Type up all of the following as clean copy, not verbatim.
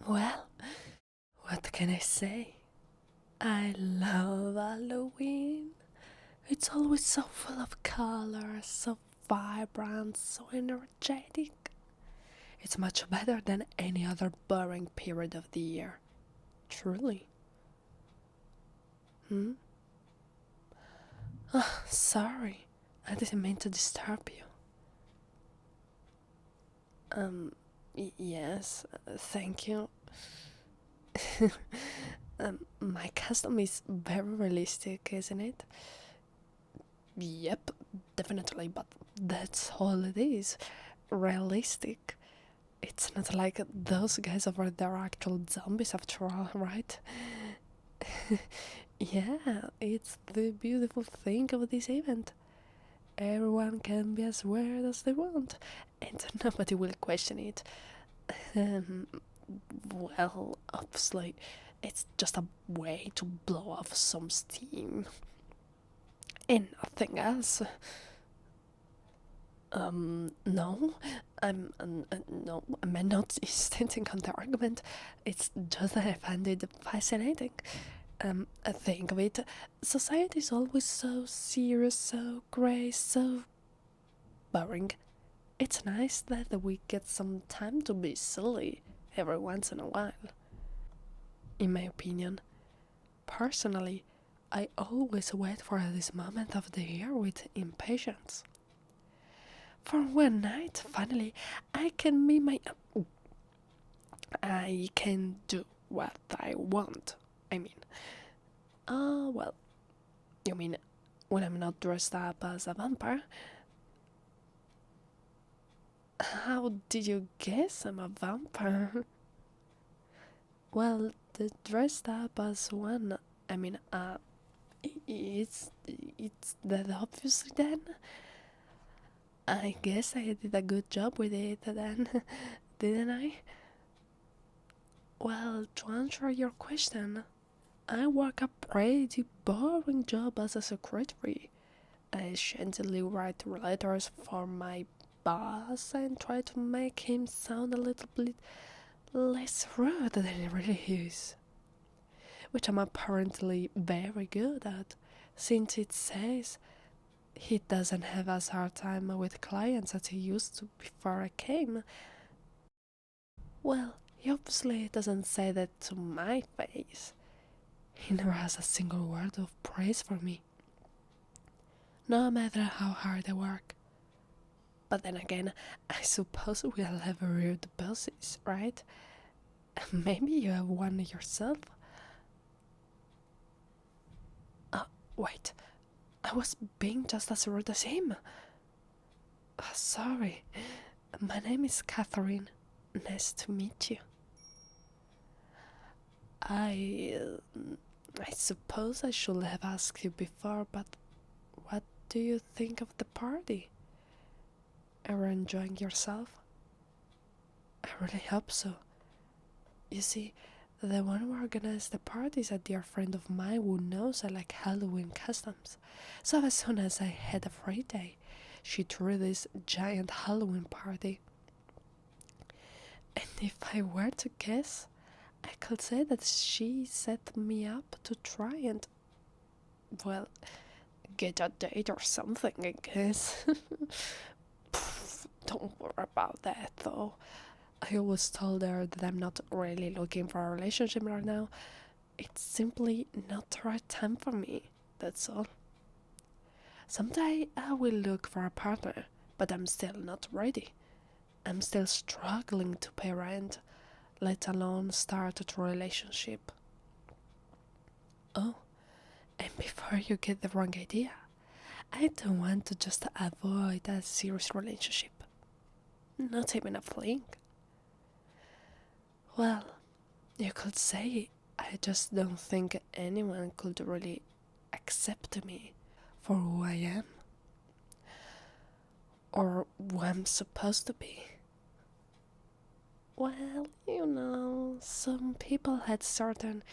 Well, what can I say? I love Halloween. It's always so full of colors, so vibrant, so energetic. It's much better than any other boring period of the year. Truly. Hmm? Oh, sorry. I didn't mean to disturb you. Yes, thank you. My custom is very realistic, isn't it? Yep, definitely, but that's all it is. Realistic. It's not like those guys over there are actual zombies after all, right? Yeah, it's the beautiful thing of this event. Everyone can be as weird as they want, and nobody will question it. Um, well, obviously, it's just a way to blow off some steam. And nothing else. No, no, I'm not insisting on the argument. It's just that I find it fascinating. Think of it. Society is always so serious, so grey, so boring. It's nice that we get some time to be silly every once in a while. In my opinion, personally, I always wait for this moment of the year with impatience. For one night, finally, I can be my. I can do what I want. I mean, well, you mean when I'm not dressed up as a vampire? How did you guess I'm a vampire? Well, the dressed up as one. I mean, it's that obviously then. I guess I did a good job with it then, didn't I? Well, to answer your question, I work a pretty boring job as a secretary. I gently write letters for my boss and try to make him sound a little bit less rude than he really is. Which I'm apparently very good at, since it says he doesn't have as hard time with clients as he used to before I came. Well, he obviously doesn't say that to my face. He never has a single word of praise for me, no matter how hard I work. But then again, I suppose we all have rude bosses, right? Maybe you have one yourself? Wait, I was being just as rude as him. Sorry, my name is Catherine. Nice to meet you. I suppose I should have asked you before, but what do you think of the party? Are you enjoying yourself? I really hope so. You see, the one who organized the party is a dear friend of mine who knows I like Halloween customs. So as soon as I had a free day, she threw this giant Halloween party. And if I were to guess, I could say that she set me up to try and, well, get a date or something, I guess. Don't worry about that, though. I always told her that I'm not really looking for a relationship right now. It's simply not the right time for me, that's all. Someday I will look for a partner, but I'm still not ready. I'm still struggling to pay rent, let alone start a relationship. Oh, and before you get the wrong idea, I don't want to just avoid a serious relationship. Not even a fling. Well, you could say I just don't think anyone could really accept me for who I am. Or who I'm supposed to be. Well, some people had certain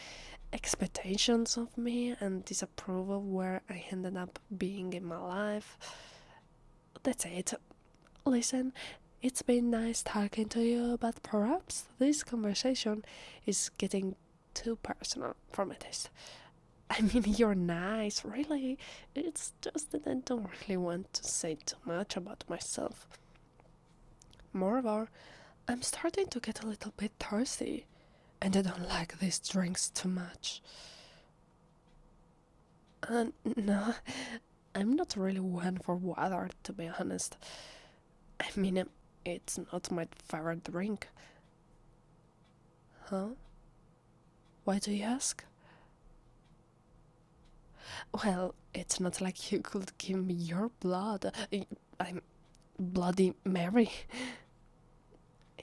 expectations of me and disapproval where I ended up being in my life. That's it. Listen, It's been nice talking to you, but perhaps this conversation is getting too personal for my taste. I mean, you're nice, really. It's just that I don't really want to say too much about myself. Moreover, I'm starting to get a little bit thirsty, and I don't like these drinks too much. No, I'm not really one for water, to be honest. I mean, it's not my favorite drink. Huh? Why do you ask? Well, it's not like you could give me your blood. I'm Bloody Mary.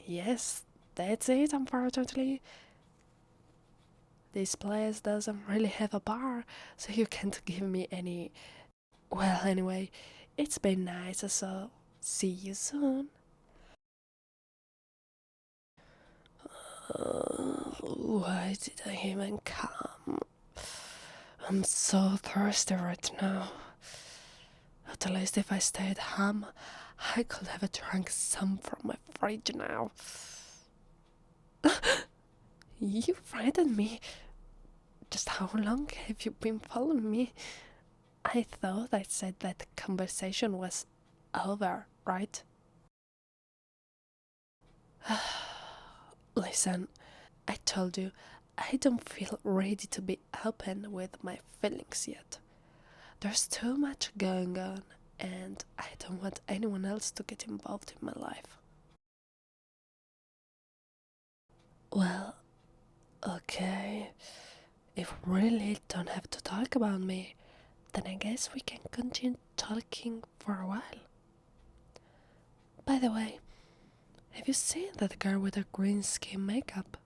Yes, that's it, unfortunately. This place doesn't really have a bar, so you can't give me any. Well, anyway, it's been nice, so see you soon. Why did I even come? I'm so thirsty right now. At least if I stayed home, I could have drunk some from my fridge now. You frightened me. Just how long have you been following me? I thought I said that the conversation was over, right? Listen, I told you I don't feel ready to be open with my feelings yet. There's too much going on, and I don't want anyone else to get involved in my life. Well, okay. If we really don't have to talk about me, then I guess we can continue talking for a while. By the way, have you seen that girl with the green skin makeup?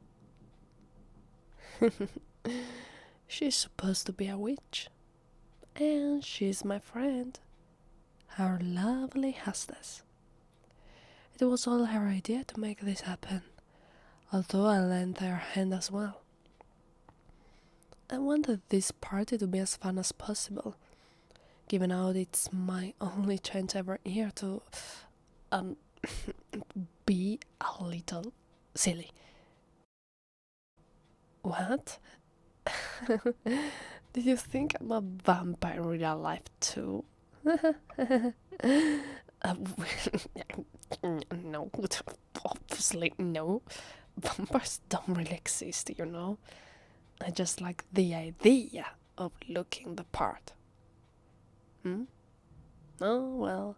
She's supposed to be a witch. And she's my friend, our lovely hostess. It was all her idea to make this happen, although I lent her hand as well. I wanted this party to be as fun as possible, given out it's my only chance ever here to, um, be a little silly. What? Did you think I'm a vampire in real life too? No, obviously no. Vampires don't really exist, you know. I just like the idea of looking the part. Hmm? Oh, well,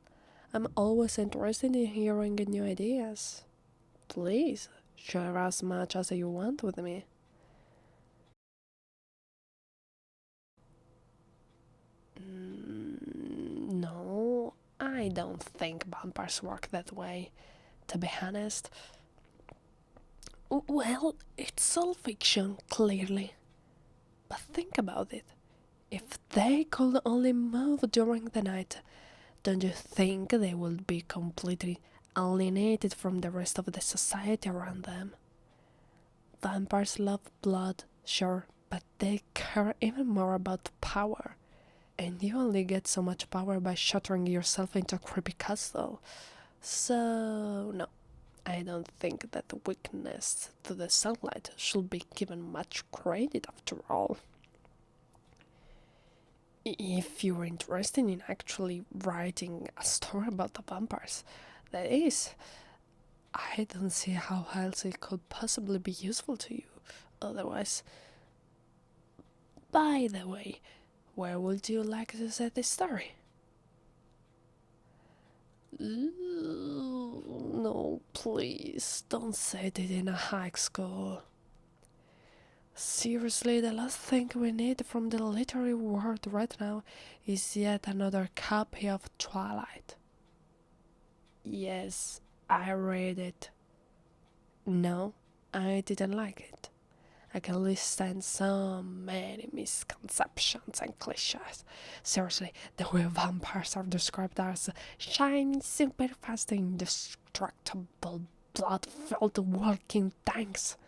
I'm always interested in hearing new ideas. Please, share as much as you want with me. No, I don't think vampires work that way, to be honest. Well, it's all fiction, clearly. But think about it. If they could only move during the night, don't you think they would be completely alienated from the rest of the society around them? Vampires love blood, sure, but they care even more about power. And you only get so much power by shattering yourself into a creepy castle. So, no, I don't think that the weakness to the sunlight should be given much credit after all. If you're interested in actually writing a story about the vampires, that is, I don't see how else it could possibly be useful to you otherwise. By the way, where would you like to set this story? No, please, don't set it in a high school. Seriously, the last thing we need from the literary world right now is yet another copy of Twilight. Yes, I read it. No, I didn't like it. I can list so many misconceptions and cliches. Seriously, the way vampires are described as shiny, super fast, indestructible, blood-filled walking tanks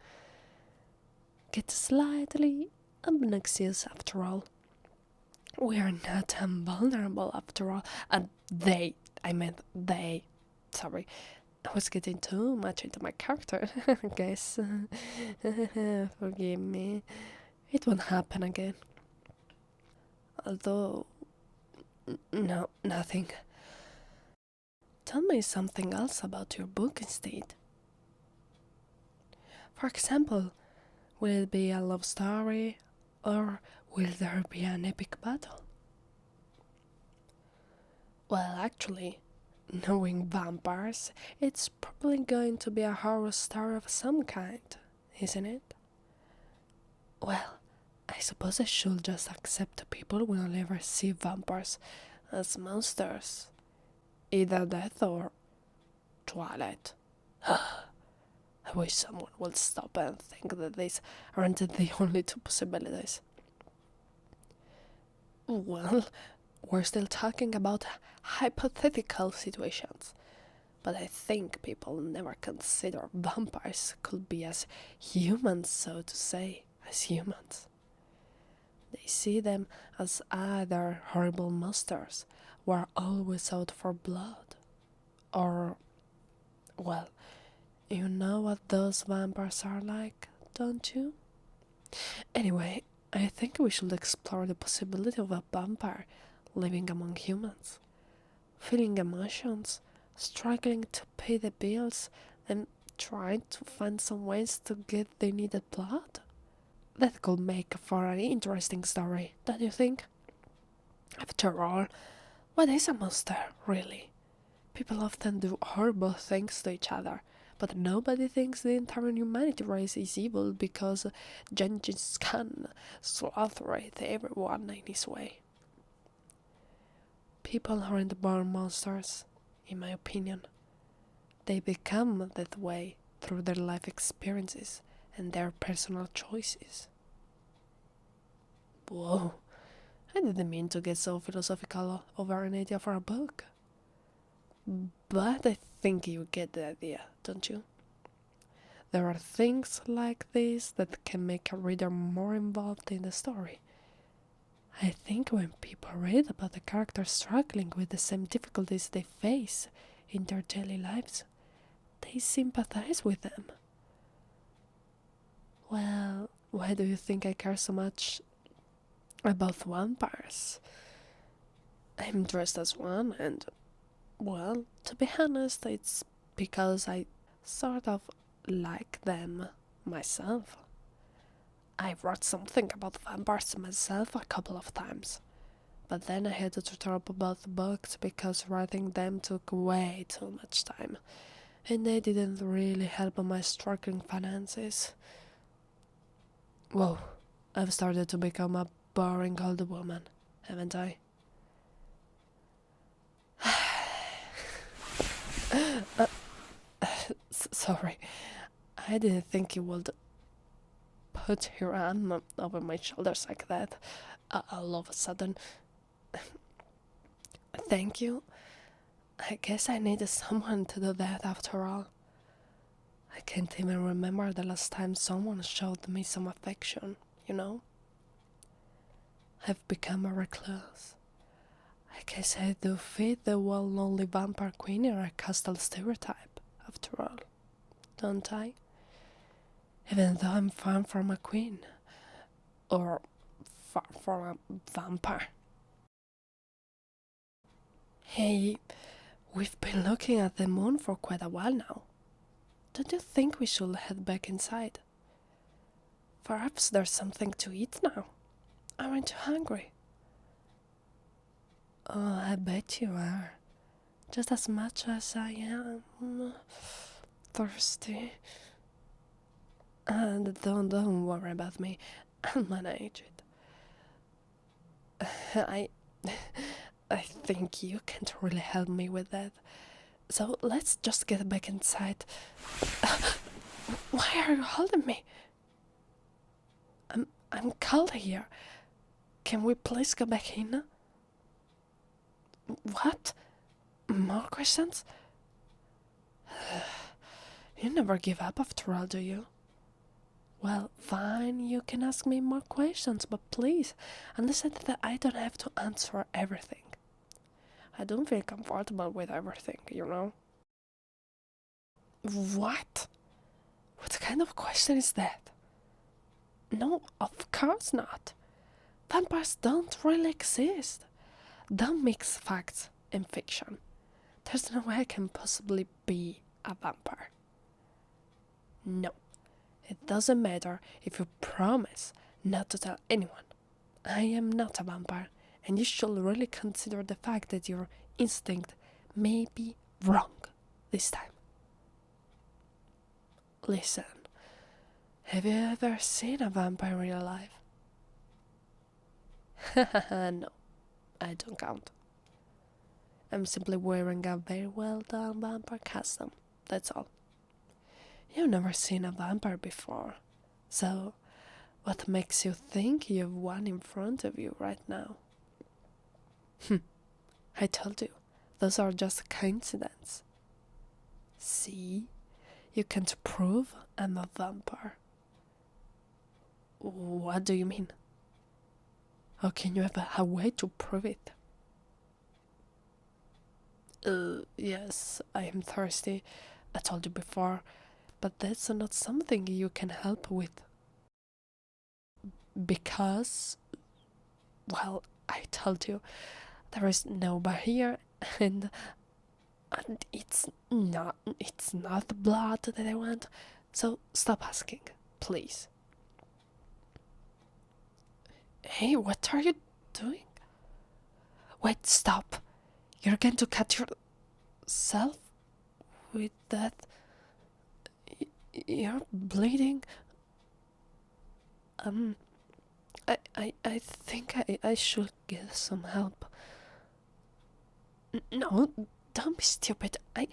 get slightly obnoxious after all. We are not invulnerable after all. And they, sorry, I was getting too much into my character, I guess. Forgive me. It won't happen again. Although, no, nothing. Tell me something else about your book instead. For example, will it be a love story, or will there be an epic battle? Well, actually, knowing vampires, it's probably going to be a horror story of some kind, isn't it? Well, I suppose I should just accept people will never see vampires as monsters. Either death or twilight. I wish someone would stop and think that these aren't the only two possibilities. Well, we're still talking about hypothetical situations, but I think people never consider vampires could be as humans, so to say, as humans. They see them as either horrible monsters who are always out for blood, or, well, you know what those vampires are like, don't you? Anyway, I think we should explore the possibility of a vampire living among humans, feeling emotions, struggling to pay the bills, and trying to find some ways to get the needed blood. That could make for an interesting story, don't you think? After all, what is a monster, really? People often do horrible things to each other, but nobody thinks the entire humanity race is evil because Genghis Khan slaughtered everyone in his way. People aren't born monsters, in my opinion. They become that way through their life experiences and their personal choices. Whoa, I didn't mean to get so philosophical over an idea for a book. But I think you get the idea, don't you? There are things like this that can make a reader more involved in the story. I think when people read about the characters struggling with the same difficulties they face in their daily lives, they sympathize with them. Well, why do you think I care so much about vampires? I'm dressed as one, and, well, to be honest, it's because I sort of like them myself. I wrote something about vampires myself a couple of times, but then I had to drop both books because writing them took way too much time, and they didn't really help my struggling finances. Whoa, I've started to become a boring old woman, haven't I? Sorry, I didn't think you would put your arm over my shoulders like that all of a sudden. Thank you. I guess I needed someone to do that after all. I can't even remember the last time someone showed me some affection, you know? I've become a recluse. I guess I do fit the well-lonely vampire queen in a castle stereotype, after all, don't I? Even though I'm far from a queen, or far from a vampire. Hey, we've been looking at the moon for quite a while now. Don't you think we should head back inside? Perhaps there's something to eat now. Aren't you hungry? Oh, I bet you are. Just as much as I am thirsty. And don't worry about me. I'll manage it. I think you can't really help me with that. So let's just get back inside. Why are you holding me? I'm cold here. Can we please go back in? What? More questions? You never give up after all, do you? Well, fine, you can ask me more questions, but please understand that I don't have to answer everything. I don't feel comfortable with everything, you know? What? What kind of question is that? No, of course not. Vampires don't really exist. Don't mix facts and fiction. There's no way I can possibly be a vampire. No, it doesn't matter if you promise not to tell anyone. I am not a vampire, and you should really consider the fact that your instinct may be wrong this time. Listen, have you ever seen a vampire in real life? No, I don't count. I'm simply wearing a very well done vampire costume, that's all. You've never seen a vampire before, so what makes you think you've one in front of you right now? I told you, those are just coincidences. See? You can't prove I'm a vampire. What do you mean? How can you have a way to prove it? Yes, I am thirsty. I told you before, but that's not something you can help with. Because, well, I told you, there is no barrier, and it's not blood that I want. So stop asking, please. Hey, what are you doing? Wait, stop. You're going to cut yourself with that. You're bleeding. I think I should get some help. No, don't be stupid. I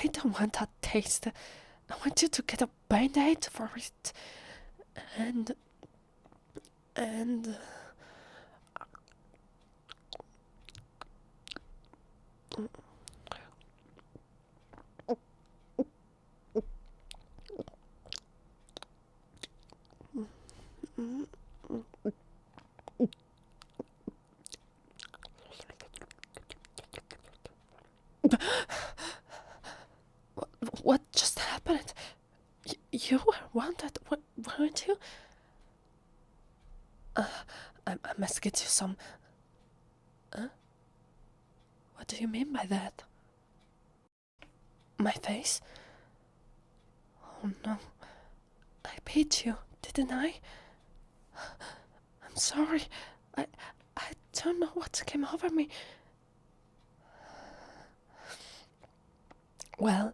don't want that taste. I want you to get a band-aid for it. And what just happened? You were wanted, weren't you? I must get you some. What do you mean by that? My face? Oh no. I beat you, didn't I? I'm sorry. I don't know what came over me. Well,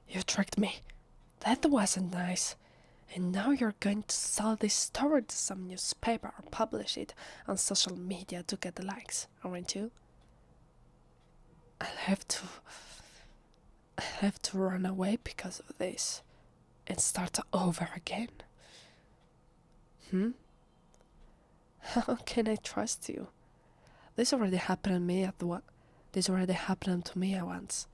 you tricked me. That wasn't nice. And now you're going to sell this story to some newspaper or publish it on social media to get the likes, aren't you? I'll have to run away because of this and start over again. How can I trust you? This already happened to me once.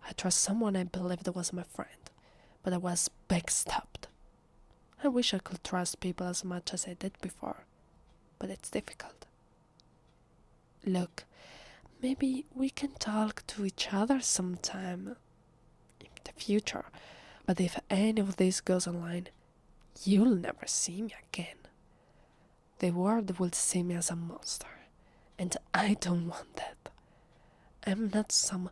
I trust someone I believed was my friend, but I was backstabbed. I wish I could trust people as much as I did before, but it's difficult. Look, maybe we can talk to each other sometime in the future, but if any of this goes online, you'll never see me again. The world will see me as a monster, and I don't want that. I'm not some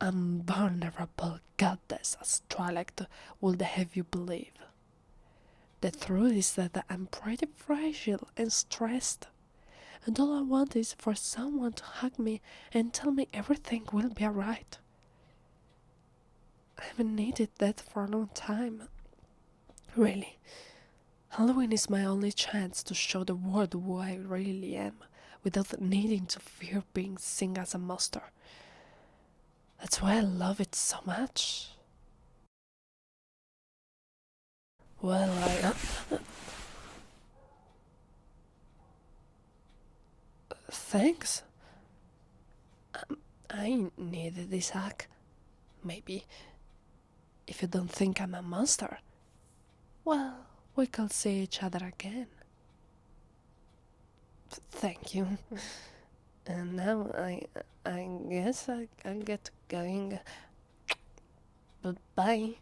invulnerable goddess as Twilight would have you believe. The truth is that I'm pretty fragile and stressed, and all I want is for someone to hug me and tell me everything will be alright. I haven't needed that for a long time. Really, Halloween is my only chance to show the world who I really am without needing to fear being seen as a monster. That's why I love it so much. Well, thanks. I needed this hack. Maybe. If you don't think I'm a monster, well, we could see each other again. Thank you. And now I guess I'll get going. Bye.